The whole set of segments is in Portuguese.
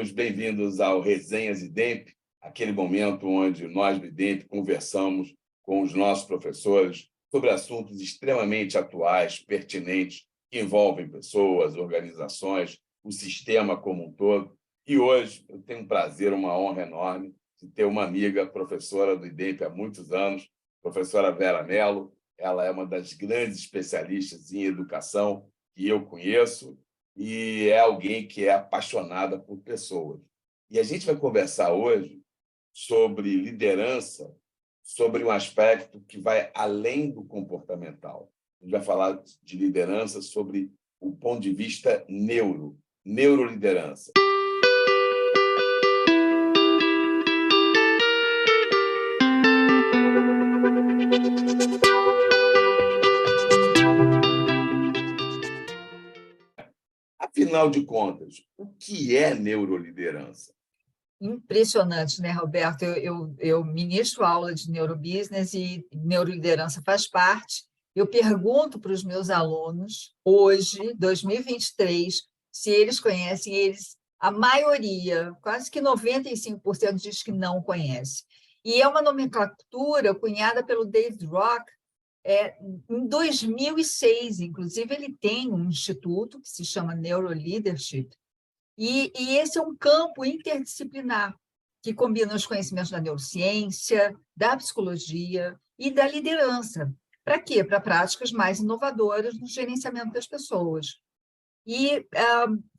todos bem-vindos ao Resenhas IDEMP, aquele momento onde nós do IDEMP conversamos com os nossos professores sobre assuntos extremamente atuais, pertinentes, que envolvem pessoas, organizações, o sistema como um todo. E hoje eu tenho um prazer, uma honra enorme de ter uma amiga, professora do IDEMP há muitos anos, professora Vera Mello. Ela é uma das grandes especialistas em educação que eu conheço e é alguém que é apaixonada por pessoas. E a gente vai conversar hoje sobre liderança, sobre um aspecto que vai além do comportamental. A gente vai falar de liderança sobre o ponto de vista neuroliderança. Afinal de contas, o que é neuroliderança? Impressionante, né, Roberto? Eu ministro aula de neurobusiness e neuroliderança faz parte. Eu pergunto para os meus alunos, hoje, 2023, se eles conhecem, a maioria, quase que 95%, diz que não conhece. E é uma nomenclatura cunhada pelo David Rock em 2006. Inclusive, ele tem um instituto que se chama Neuroleadership, e esse é um campo interdisciplinar que combina os conhecimentos da neurociência, da psicologia e da liderança. Para quê? Para práticas mais inovadoras no gerenciamento das pessoas. E,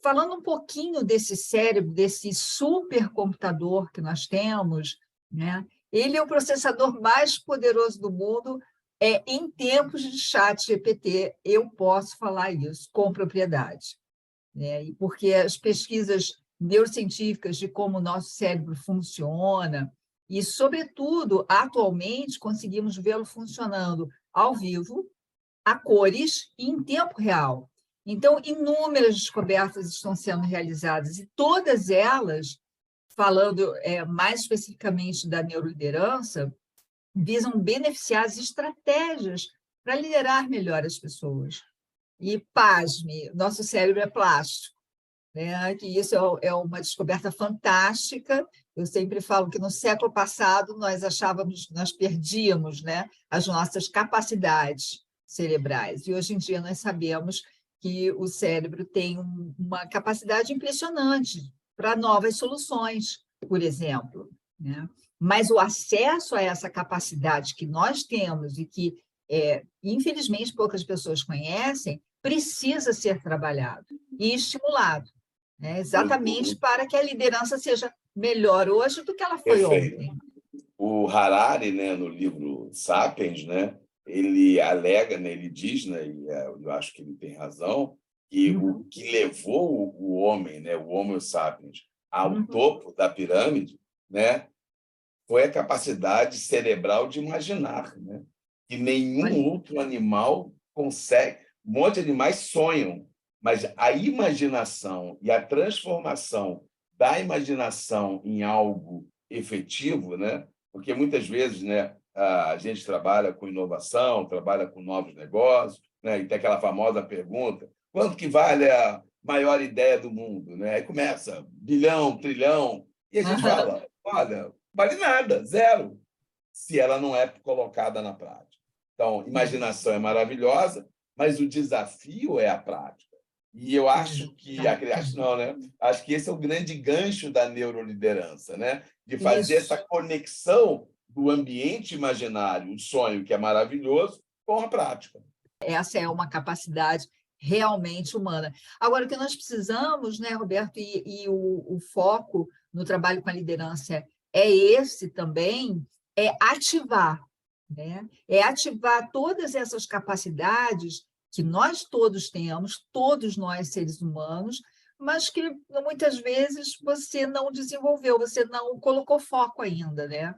falando um pouquinho desse cérebro, desse supercomputador que nós temos, né? Ele é o processador mais poderoso do mundo. Em tempos de chat GPT, eu posso falar isso com propriedade. E porque as pesquisas neurocientíficas de como o nosso cérebro funciona, e, sobretudo, atualmente, conseguimos vê-lo funcionando ao vivo, a cores e em tempo real. Então, inúmeras descobertas estão sendo realizadas, e todas elas, falando mais especificamente da neuroliderança, visam beneficiar as estratégias para liderar melhor as pessoas. E, pasme, nosso cérebro é plástico, né? Que isso é uma descoberta fantástica. Eu sempre falo que no século passado nós perdíamos, né, as nossas capacidades cerebrais, e hoje em dia nós sabemos que o cérebro tem uma capacidade impressionante para novas soluções, por exemplo, né? Mas o acesso a essa capacidade que nós temos e que, infelizmente, poucas pessoas conhecem, precisa ser trabalhado e estimulado, né? Exatamente para que a liderança seja melhor hoje do que ela foi ontem. O Harari, né, no livro Sapiens, né, ele alega, né, ele diz, né, e eu acho que ele tem razão, que o que levou o homem, né, o Homo sapiens, ao topo da pirâmide, né, foi a capacidade cerebral de imaginar, né? Que nenhum outro animal consegue. Um monte de animais sonham, mas a imaginação e a transformação da imaginação em algo efetivo, né? Porque muitas vezes, né, a gente trabalha com inovação, trabalha com novos negócios, né? E tem aquela famosa pergunta: quanto que vale a maior ideia do mundo? Né? Aí começa bilhão, trilhão, e a gente fala: olha, vale nada, zero, se ela não é colocada na prática. Então, imaginação é maravilhosa, mas o desafio é a prática. E eu acho que, acho que esse é o grande gancho da neuroliderança, né? De fazer essa conexão do ambiente imaginário, o sonho, que é maravilhoso, com a prática. Essa é uma capacidade realmente humana. Agora, o que nós precisamos, né, Roberto, e o foco no trabalho com a liderança é esse também, é ativar, né? É ativar todas essas capacidades que nós todos temos, todos nós seres humanos, mas que muitas vezes você não desenvolveu, você não colocou foco ainda, né?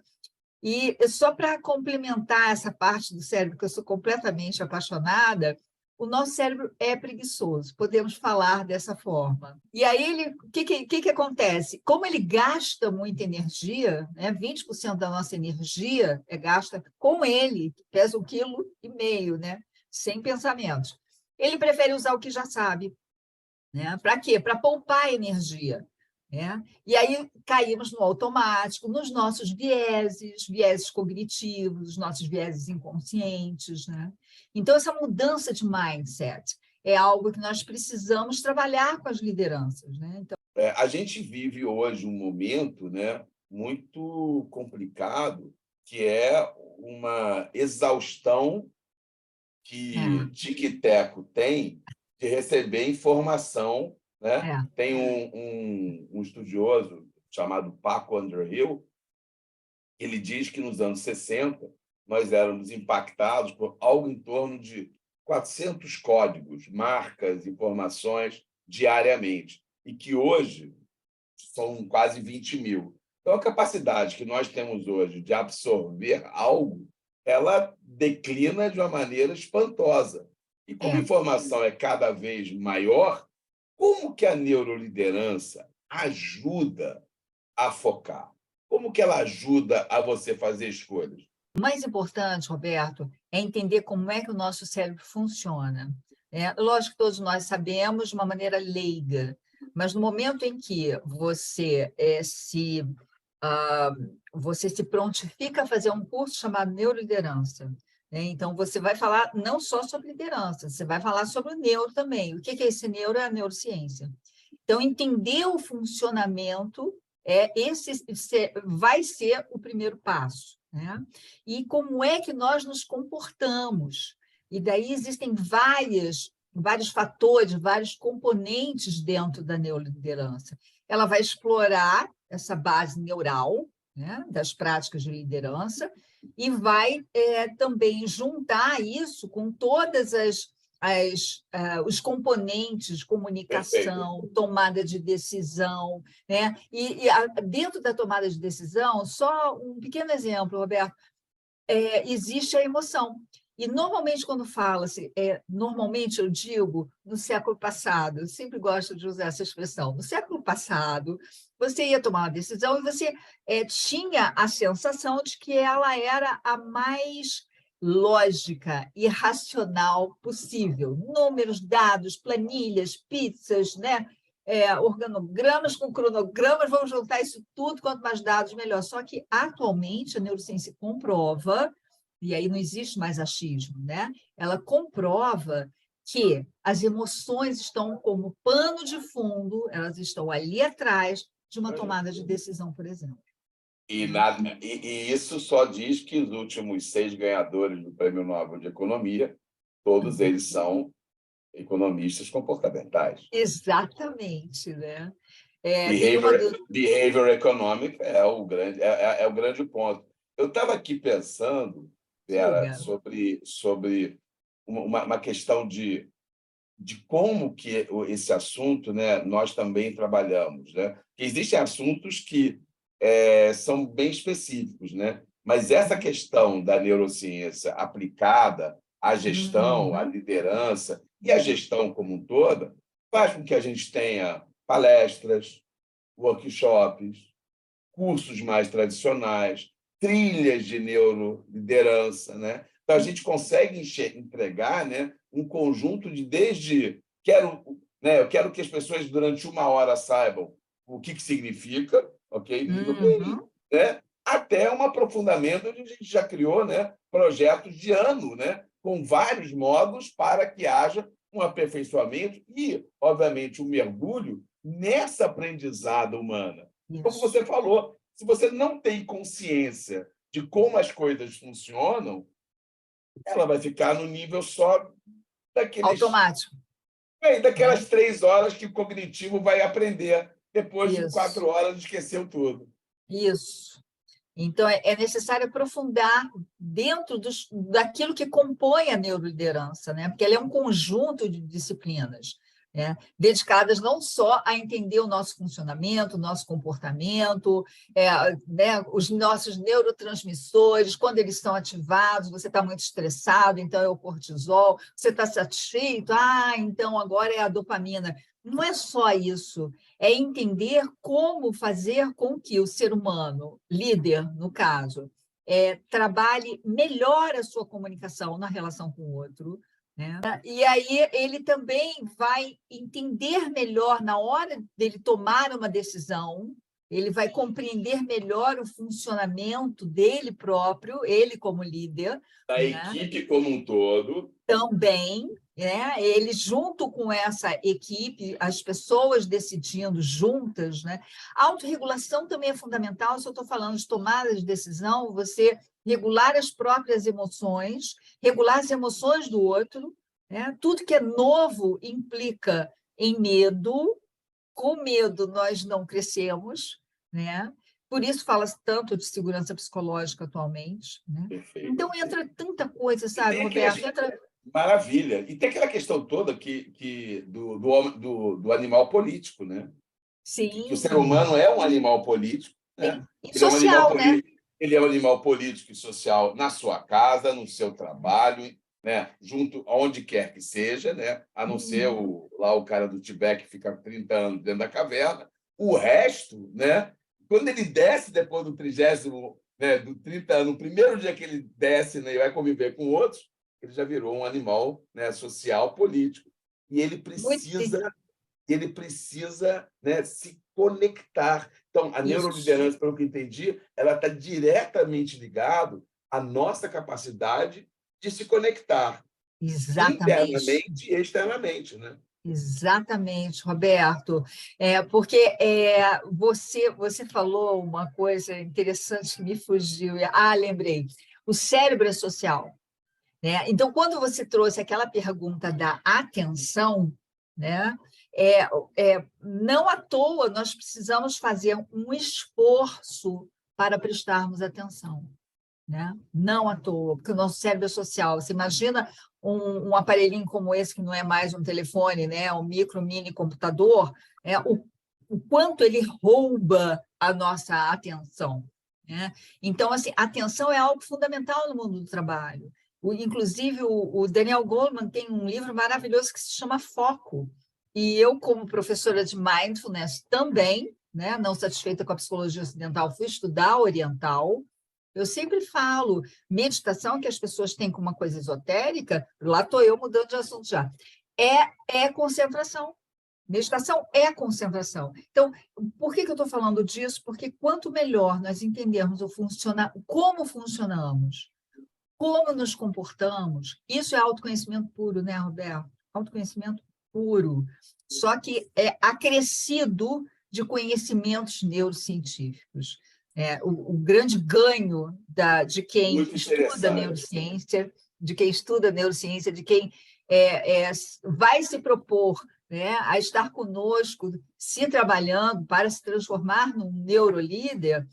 E só para complementar essa parte do cérebro, que eu sou completamente apaixonada, o nosso cérebro é preguiçoso, podemos falar dessa forma. E aí, o que acontece? Como ele gasta muita energia, né, 20% da nossa energia é gasta com ele, que pesa 1,5 kg, né, sem pensamentos. Ele prefere usar o que já sabe. Né? Para quê? Para poupar energia. né? E aí caímos no automático, nos nossos vieses cognitivos, os nossos vieses inconscientes, né? Então, essa mudança de mindset é algo que nós precisamos trabalhar com as lideranças, né? Então, A gente vive hoje um momento, né, muito complicado, que é uma exaustão que é, Tic-Teco tem de receber informação, né? é, Tem um estudioso chamado Paco Underhill, ele diz que nos anos 60 nós éramos impactados por algo em torno de 400 códigos, marcas, informações diariamente, e que hoje são quase 20 mil. Então, a capacidade que nós temos hoje de absorver algo, ela declina de uma maneira espantosa. E como a é. informação é cada vez maior, como que a neuroliderança ajuda a focar? Como que ela ajuda a você fazer escolhas? O mais importante, Roberto, é entender como é que o nosso cérebro funciona. Lógico que todos nós sabemos de uma maneira leiga, mas no momento em que ah, você se prontifica a fazer um curso chamado Neuroliderança, né? Então, você vai falar não só sobre liderança, você vai falar sobre o neuro também. O que é esse neuro? É a neurociência. Então, entender o funcionamento vai ser o primeiro passo, né? E como é que nós nos comportamos? E daí existem vários fatores, vários componentes dentro da neuroliderança. Ela vai explorar essa base neural, né, das práticas de liderança e vai também juntar isso com todas os componentes de Perfeito. comunicação, tomada de decisão, né? Dentro da tomada de decisão, só um pequeno exemplo, Roberto, existe a emoção. E, normalmente, quando fala-se, normalmente eu digo no século passado, eu sempre gosto de usar essa expressão, no século passado, você ia tomar uma decisão e você tinha a sensação de que ela era a mais lógica e racional possível. Números, dados, planilhas, pizzas, né? Organogramas com cronogramas, vamos juntar isso tudo, quanto mais dados, melhor. Só que, atualmente, a neurociência comprova, e aí não existe mais achismo, né? Ela comprova que as emoções estão como pano de fundo, elas estão ali atrás de uma tomada de decisão, por exemplo. E isso só diz que os últimos 6 ganhadores do Prêmio Nobel de Economia, todos eles são economistas comportamentais. Exatamente, né? E Behavior economic é o grande ponto. Eu estava aqui pensando, Vera, diga. sobre uma questão de como que esse assunto, né, nós também trabalhamos, né? Porque existem assuntos que são bem específicos, né? Mas essa questão da neurociência aplicada à gestão, à Uhum. liderança e à gestão como um todo faz com que a gente tenha palestras, workshops, cursos mais tradicionais, trilhas de neuroliderança, né? Então, a gente consegue entregar, né, um conjunto de eu quero que as pessoas durante 1 hora saibam o que significa, ok? Tudo bem, Uhum. né? Até um aprofundamento onde a gente já criou, né, projetos de ano, né, com vários modos para que haja um aperfeiçoamento e, obviamente, um mergulho nessa aprendizada humana. Como Isso. você falou, se você não tem consciência de como as coisas funcionam, ela vai ficar no nível só daqueles, Automático, né? daquelas 3 horas que o cognitivo vai aprender. Depois de Isso, 4 horas, esqueceu tudo. isso. Então, é necessário aprofundar dentro daquilo que compõe a neuroliderança, né? Porque ela é um conjunto de disciplinas, né? Dedicadas não só a entender o nosso funcionamento, o nosso comportamento, né? Os nossos neurotransmissores, quando eles estão ativados, você está muito estressado, então é o cortisol, você está satisfeito, então agora é a dopamina. Não é só isso, é entender como fazer com que o ser humano, líder, no caso, trabalhe melhor a sua comunicação na relação com o outro, né? E aí ele também vai entender melhor, na hora dele tomar uma decisão, ele vai compreender melhor o funcionamento dele próprio, ele como líder, Da né? equipe como um todo. Também, né? Ele junto com essa equipe, as pessoas decidindo juntas, né? A autorregulação também é fundamental. Se eu estou falando de tomada de decisão, você regular as próprias emoções, regular as emoções do outro, né? Tudo que é novo implica em medo. Com medo nós não crescemos, né? Por isso fala-se tanto de segurança psicológica atualmente, né? Perfeito. Então entra tanta coisa, E sabe, tem Roberto? Entra... Maravilha. E tem aquela questão toda do animal político, né? Que o ser Sim, humano é um animal político, né? sim. E Ele é um animal social, né? político, ele é um animal político e social na sua casa, no seu trabalho, né? Junto aonde quer que seja, né? A não ser lá o cara do Tibete que fica 30 anos dentro da caverna. O resto, né? Quando ele desce depois do 30º, né, do 30 anos, no primeiro dia que ele desce, né, e vai conviver com outros, ele já virou um animal, né, social, político. E Muito ele precisa, né, se conectar. Então, a isso. neuroliderança, pelo que entendi, ela está diretamente ligada à nossa capacidade de se conectar Exatamente. internamente e externamente, né? Exatamente, Roberto. Porque você falou uma coisa interessante que me fugiu. Ah, lembrei. O cérebro é social, né? Então, quando você trouxe aquela pergunta da atenção, né? Não à toa nós precisamos fazer um esforço para prestarmos atenção, né? Não à toa, porque o nosso cérebro é social. Você imagina um aparelhinho como esse, que não é mais um telefone, né? Um micro, mini computador, o quanto ele rouba a nossa atenção, né? Então, assim, atenção é algo fundamental no mundo do trabalho. Inclusive, o Daniel Goleman tem um livro maravilhoso que se chama Foco. E eu, como professora de mindfulness também, né, não satisfeita com a psicologia ocidental, fui estudar a oriental. Eu sempre falo, meditação que as pessoas têm como uma coisa esotérica, lá estou eu mudando de assunto já, é concentração. Meditação é concentração. Então, por que eu estou falando disso? Porque quanto melhor nós entendermos como funcionamos, como nos comportamos, isso é autoconhecimento puro, né, Roberto? Autoconhecimento puro. Só que é acrescido de conhecimentos neurocientíficos. O grande ganho de quem Muito estuda interessante. neurociência, de quem vai se propor, né, a estar conosco, se trabalhando para se transformar num neurolíder,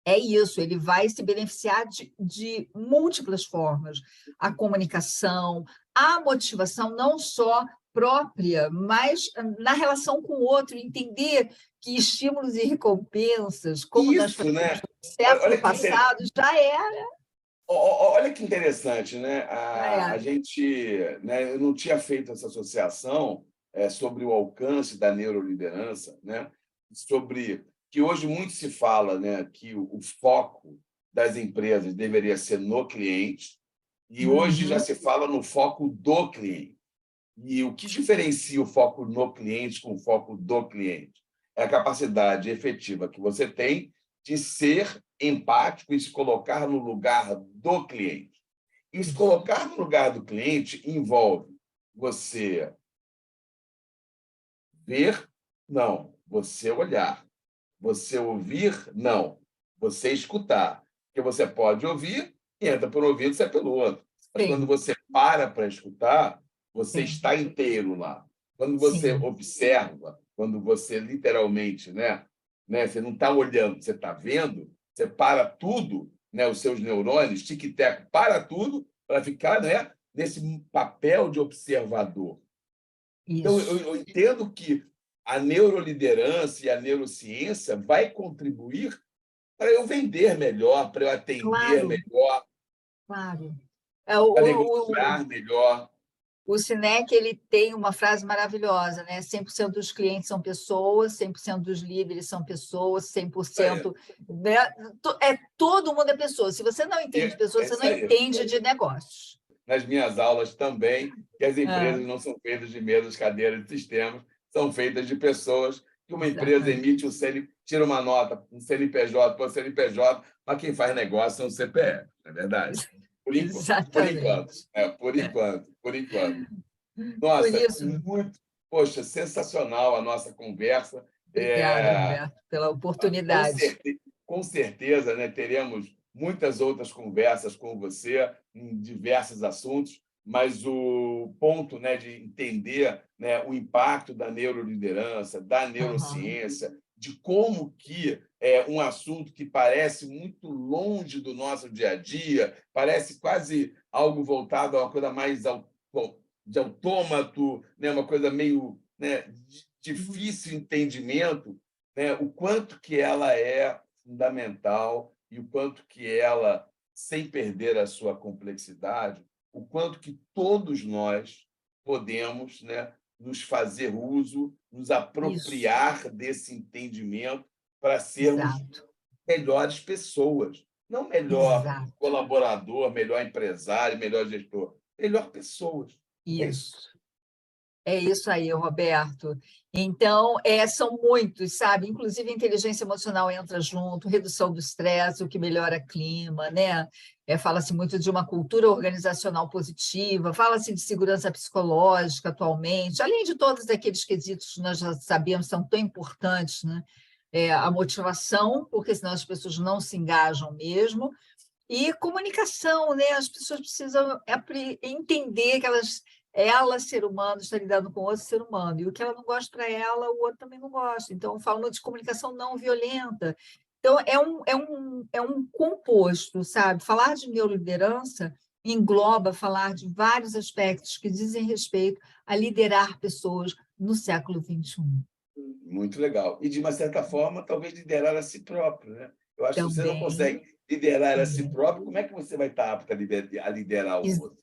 é isso, ele vai se beneficiar de múltiplas formas. A comunicação, a motivação, não só própria, mas na relação com o outro, entender que estímulos e recompensas, como nós Isso, fazemos né? no século Olha que passado, Olha que interessante, né? já A era. gente, né? Eu não tinha feito essa associação sobre o alcance da neuroliderança, né? Sobre que hoje muito se fala, né? Que o foco das empresas deveria ser no cliente e hoje já Uhum. se fala no foco do cliente. E o que diferencia o foco no cliente com o foco do cliente? É a capacidade efetiva que você tem de ser empático e se colocar no lugar do cliente. E se Isso. colocar no lugar do cliente envolve você ver, não, você olhar, você ouvir, não, você escutar. Porque você pode ouvir e entra por um ouvido e sai pelo outro. Mas quando Sim, você para escutar, você sim, está inteiro lá. Quando você sim. observa, quando você literalmente, você não está olhando, você está vendo, você para tudo, né, os seus neurônios, tic-tac, para tudo para ficar, né, nesse papel de observador. Então, eu, Isso. eu entendo que a neuroliderança e a neurociência vai contribuir para eu vender melhor, para eu atender Claro, melhor, claro. para negociar melhor. O Sinek, ele tem uma frase maravilhosa, né? 100% dos clientes são pessoas, 100% dos líderes são pessoas, Isso aí. 100%, né? Todo mundo é pessoa. Se você não entende de pessoas, É você não isso aí. entende de negócios. nas minhas aulas também, que as empresas não são feitas de mesas, cadeiras e sistemas, são feitas de pessoas, que uma empresa emite tira uma nota, um CNPJ para o CNPJ, mas quem faz negócio é um CPF, não é verdade? Exatamente. Por enquanto. Por Nossa, isso, poxa, sensacional a nossa conversa. obrigada, Roberto, pela oportunidade. Com certeza, né, teremos muitas outras conversas com você em diversos assuntos, mas o ponto, né, de entender, né, o impacto da neuroliderança, da neurociência, de como que é um assunto que parece muito longe do nosso dia a dia, parece quase algo voltado a uma coisa mais de autômato, né, uma coisa meio, né, de difícil entendimento, né, o quanto que ela é fundamental e o quanto que ela, sem perder a sua complexidade, o quanto que todos nós podemos, né, nos fazer uso, nos apropriar desse entendimento para sermos melhores pessoas, não melhor colaborador, melhor empresário, melhor gestor, melhor pessoas. Isso. É isso aí, Roberto. Então, são muitos, sabe? Inclusive, a inteligência emocional entra junto, redução do estresse, o que melhora o clima, né? Fala-se muito de uma cultura organizacional positiva, fala-se de segurança psicológica atualmente, além de todos aqueles quesitos que nós já sabemos são tão importantes, né? A motivação, porque senão as pessoas não se engajam mesmo, e comunicação, né? As pessoas precisam entender que ela, ser humano, está lidando com outro ser humano, e o que ela não gosta para ela, o outro também não gosta. Então, falando de comunicação não violenta. Então, é um composto, sabe? Falar de neuroliderança engloba falar de vários aspectos que dizem respeito a liderar pessoas no século XXI. Muito legal. E, de uma certa forma, talvez liderar a si próprio, né? Eu acho que se você não consegue liderar a si próprio, como é que você vai estar apto a liderar o outro?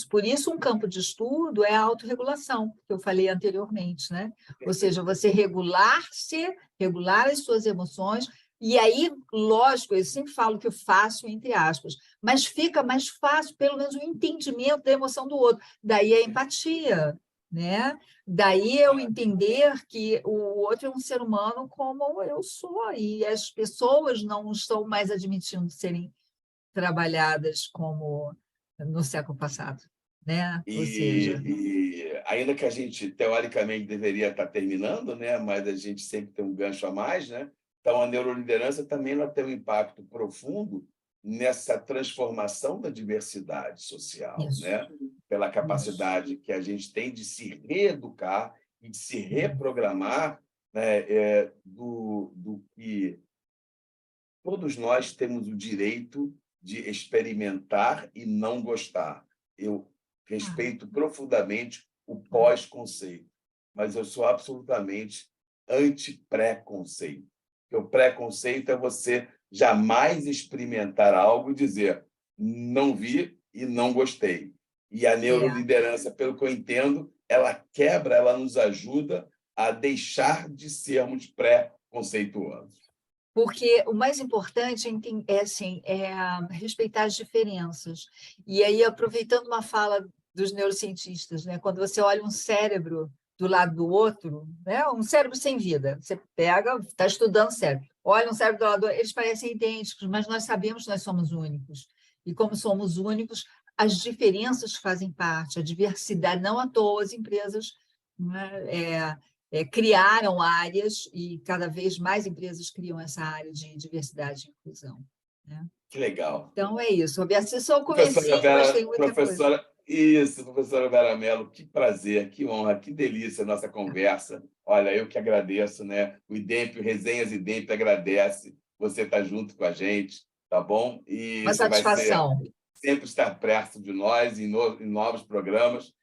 Por isso, um campo de estudo é a autorregulação, que eu falei anteriormente, né? Ou seja, você regular-se, regular as suas emoções, e aí, lógico, eu sempre falo que eu faço entre aspas, mas fica mais fácil, pelo menos, o entendimento da emoção do outro. Daí a empatia, né? Daí eu entender que o outro é um ser humano como eu sou, e as pessoas não estão mais admitindo serem trabalhadas como no século passado, né? Ou seja, Ainda que a gente, teoricamente, deveria estar terminando, né? Mas a gente sempre tem um gancho a mais, né? Então, a neuroliderança também ela tem um impacto profundo nessa transformação da diversidade social, né? Pela capacidade que a gente tem de se reeducar e de se reprogramar, né? Do que todos nós temos o direito de experimentar e não gostar. Eu respeito profundamente o pós-conceito, mas eu sou absolutamente anti-preconceito. O preconceito é você jamais experimentar algo e dizer não vi e não gostei. E a neuroliderança, pelo que eu entendo, ela quebra, ela nos ajuda a deixar de sermos pré-conceituosos. Porque o mais importante é respeitar as diferenças. E aí, aproveitando uma fala dos neurocientistas, né? Quando você olha um cérebro do lado do outro, né? Um cérebro sem vida, você pega, está estudando cérebro, olha um cérebro do lado do outro, eles parecem idênticos, mas nós sabemos que nós somos únicos. E como somos únicos, as diferenças fazem parte, a diversidade, não à toa as empresas, né, criaram áreas e cada vez mais empresas criam essa área de diversidade e inclusão. Né? Que legal. Então, é isso. Roberto, só o comecinho, mas tem muita coisa. Isso, professora Vera Mello, que prazer, que honra, que delícia a nossa conversa. Olha, eu que agradeço, né? O IDEMP, o Resenhas IDEMP agradece você estar junto com a gente, tá bom? E Uma você vai satisfação. sempre estar perto de nós em novos programas.